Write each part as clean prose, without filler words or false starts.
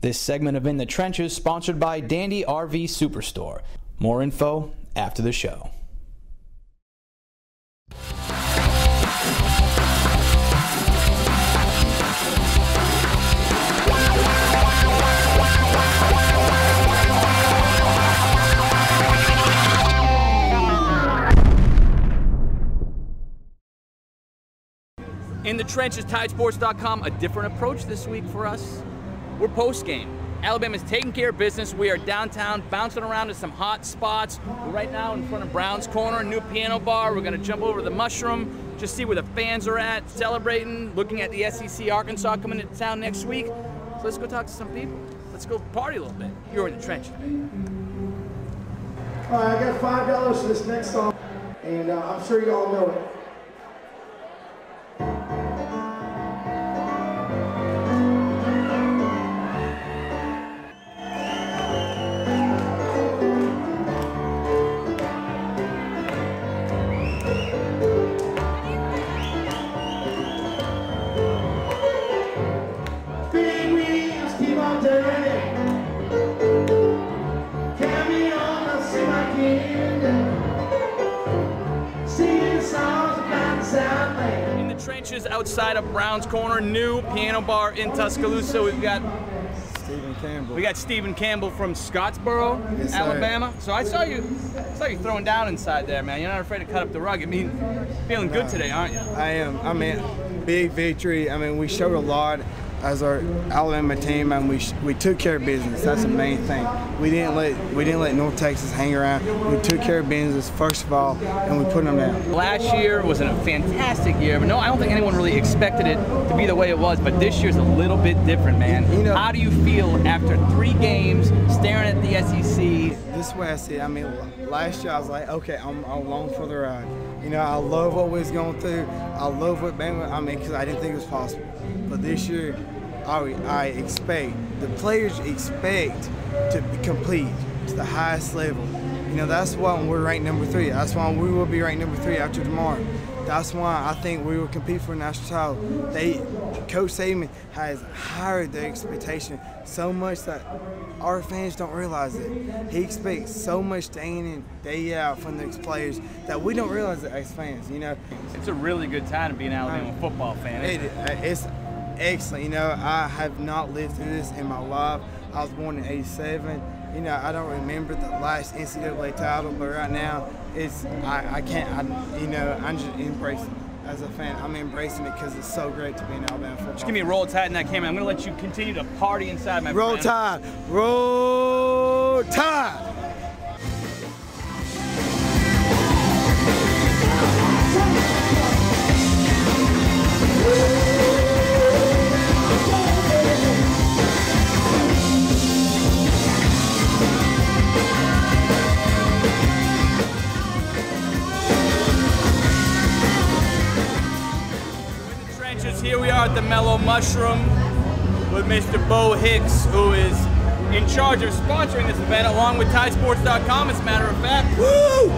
This segment of In the Trenches sponsored by Dandy RV Superstore. More info after the show. In the Trenches, Tidesports.com, a different approach this week for us. We're post-game. Alabama's taking care of business. We are downtown, bouncing around to some hot spots. We're right now in front of Brown's Corner, a new piano bar. We're going to jump over to the Mushroom, just see where the fans are at, celebrating, looking at the SEC Arkansas coming into town next week. So let's go talk to some people. Let's go party a little bit. You're in the Trenches, baby. All right, I got $5 for this next song, and I'm sure you all know it. Trenches outside of Brown's Corner, new piano bar in Tuscaloosa. We've got Stephen Campbell. We got Stephen Campbell from Scottsboro, yes, Alabama. So I saw you throwing down inside there, man. You're not afraid to cut up the rug. I mean, feeling good today, aren't you? I am. I mean, big victory. I mean, we showed a lot as our Alabama team, and we took care of business. That's the main thing. We didn't let North Texas hang around. We took care of business first of all, and we put them down. Last year was a fantastic year, but no, I don't think anyone really expected it to be the way it was. But this year's a little bit different, man. You know, how do you feel after 3 games, staring at the SEC? This way I see it. I mean, last year I was like, okay, I'm along for the ride. You know, I love what we was going through. I love what Bama. I mean, because I didn't think it was possible. But this year, I expect, the players expect to complete to the highest level. You know, that's why we're ranked number 3. That's why we will be ranked number 3 after tomorrow. That's why I think we will compete for a national title. Coach Saban has higher their expectation so much that our fans don't realize it. He expects so much day in and day out from the players that we don't realize it as fans, you know. It's a really good time to be an Alabama football fan. It's excellent. You know, I have not lived through this in my life. I was born in '87. You know, I don't remember the last NCAA title, but right now, I'm just embracing it. As a fan, I'm embracing it because it's so great to be an Alabama football. Just give me a Roll Tide in that camera. I'm going to let you continue to party inside, my Roll friend. Tide! Roll Tide! Here we are at the Mellow Mushroom with Mr. Bo Hicks, who is in charge of sponsoring this event, along with Tidesports.com, as a matter of fact. Woo!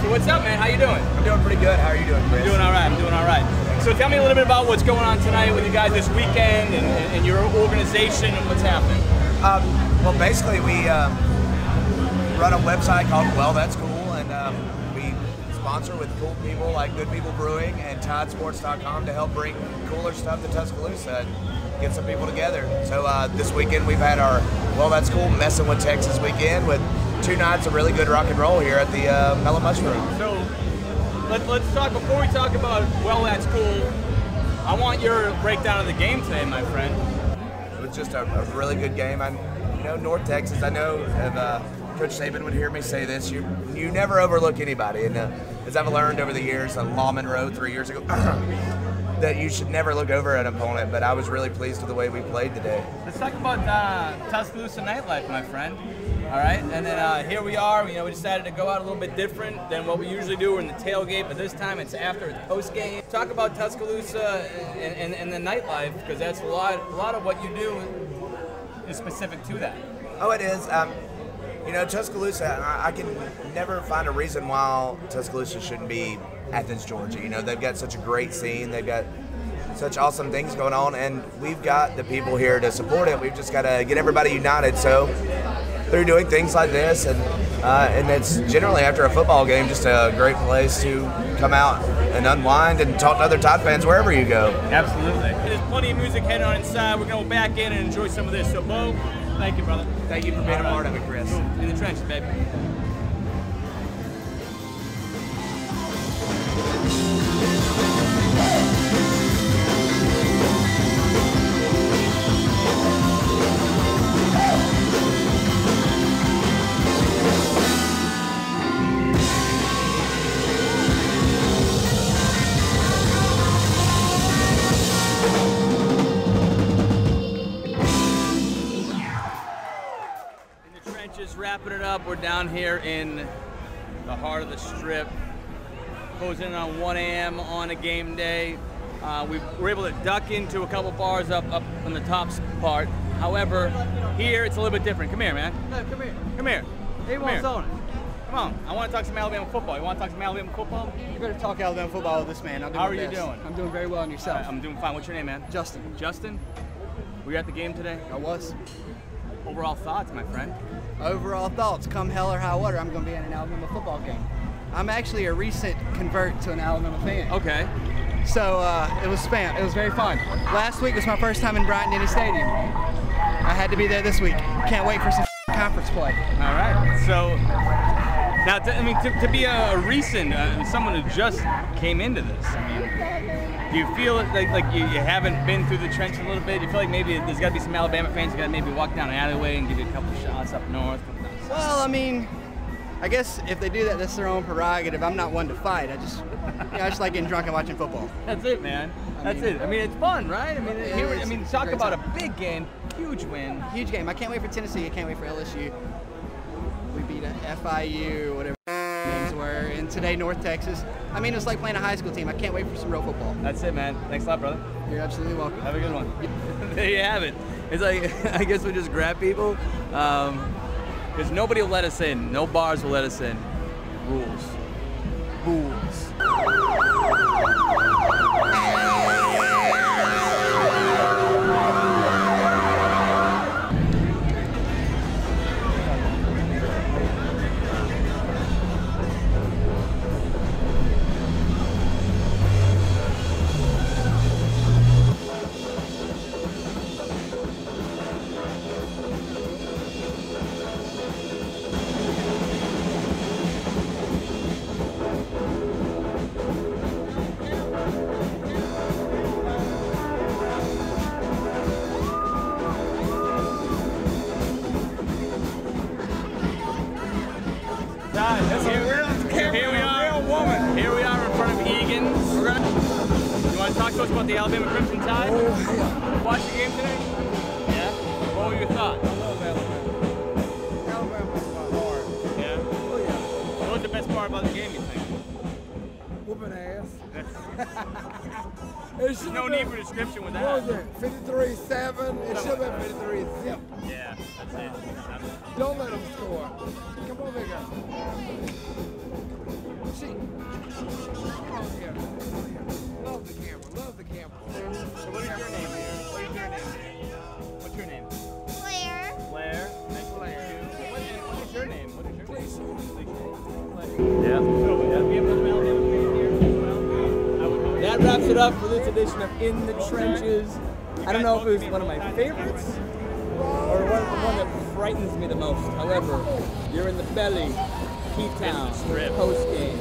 So what's up, man? How you doing? I'm doing pretty good. How are you doing, Chris? I'm doing all right. I'm doing all right. So tell me a little bit about what's going on tonight with you guys this weekend and your organization and what's happening. Well, basically, we run a website called Well That's Cool, and we sponsor with cool people like Good People Brewing and Tidesports.com to help bring cooler stuff to Tuscaloosa and get some people together. So this weekend we've had our Well That's Cool Messing with Texas weekend with 2 nights of really good rock and roll here at the Mellow Mushroom. So let's talk, before we talk about Well That's Cool, I want your breakdown of the game today, my friend. It was just a really good game. You know, North Texas, I know if Coach Saban would hear me say this, you never overlook anybody. And as I've learned over the years on Law Monroe 3 years ago, that you should never look over an opponent, but I was really pleased with the way we played today. Let's talk about Tuscaloosa nightlife, my friend. All right, and then here we are. You know, we decided to go out a little bit different than what we usually do. We're in the tailgate, but this time it's after, it's post-game. Talk about Tuscaloosa and the nightlife, because that's a lot of what you do is specific to that. Oh, it is. You know, Tuscaloosa, I can never find a reason why Tuscaloosa shouldn't be Athens, Georgia. You know, they've got such a great scene. They've got such awesome things going on, and we've got the people here to support it. We've just got to get everybody united. So through doing things like this, and it's generally after a football game, just a great place to come out and unwind and talk to other Tide fans wherever you go. Absolutely. There's plenty of music heading on inside. We're going to go back in and enjoy some of this. So, Bo, thank you, brother. Thank you for being a part of it, Chris. In the trenches, baby. Wrapping it up, we're down here in the heart of the Strip. Closing in on 1 a.m. on a game day. We were able to duck into a couple bars up on the top part. However, here it's a little bit different. Come here, man. No, come here. Come here. He wants on it. Come on. I want to talk some Alabama football. You want to talk some Alabama football? You better talk Alabama football with this man. I'll do How my are you best. doing? I'm doing very well, and yourself? I'm doing fine. What's your name, man? Justin. Justin? Were you at the game today? I was. Overall thoughts, my friend? Overall thoughts, come hell or high water, I'm going to be in an Alabama football game. I'm actually a recent convert to an Alabama fan. Okay. So it was spam. It was very fun. Last week was my first time in Bryant-Denny Stadium. I had to be there this week. Can't wait for some conference play. All right. So now, to be a recent, someone who just came into this, I mean, do you feel like you haven't been through the trenches a little bit? Do you feel like maybe there's got to be some Alabama fans who got to maybe walk down an alleyway and give you a couple shots up north? Well, I mean, I guess if they do that, that's their own prerogative. I'm not one to fight. I just like getting drunk and watching football. That's it, man. That's it. I mean, it's fun, right? I mean, talk about time. a big game, huge win. Huge game. I can't wait for Tennessee. I can't wait for LSU. We beat FIU, whatever names were, and today North Texas. I mean, it's like playing a high school team. I can't wait for some real football. That's it, man. Thanks a lot, brother. You're absolutely welcome. Have a good one. There you have it. It's like, I guess we just grab people. Because nobody will let us in. No bars will let us in. Rules. Rules. Here we are in front of Egan's. You want to talk to us about the Alabama Crimson Tide? Oh, yeah. Watch the game today? Yeah? What were your thoughts? I love Alabama. Alabama's my heart. Yeah? Oh, yeah. What was the best part about the game, you think? Whooping ass. There's no need for description with that. What was it? 53-7? It should have been 53-zip. Yeah, that's it. Don't let them score. Come over here. Come on here. Love the camera. Love the camera. So what is your name here? What is your name here? What's your name? Claire. Claire. Nice to meet you. What is your name? What is your Please. name? Yeah. We have those Alabama fans here as well. That wraps it up for this edition of In the Trenches. I don't know if it was one of my favorites or one that frightens me the most. However, you're in the belly, P-Town, post game.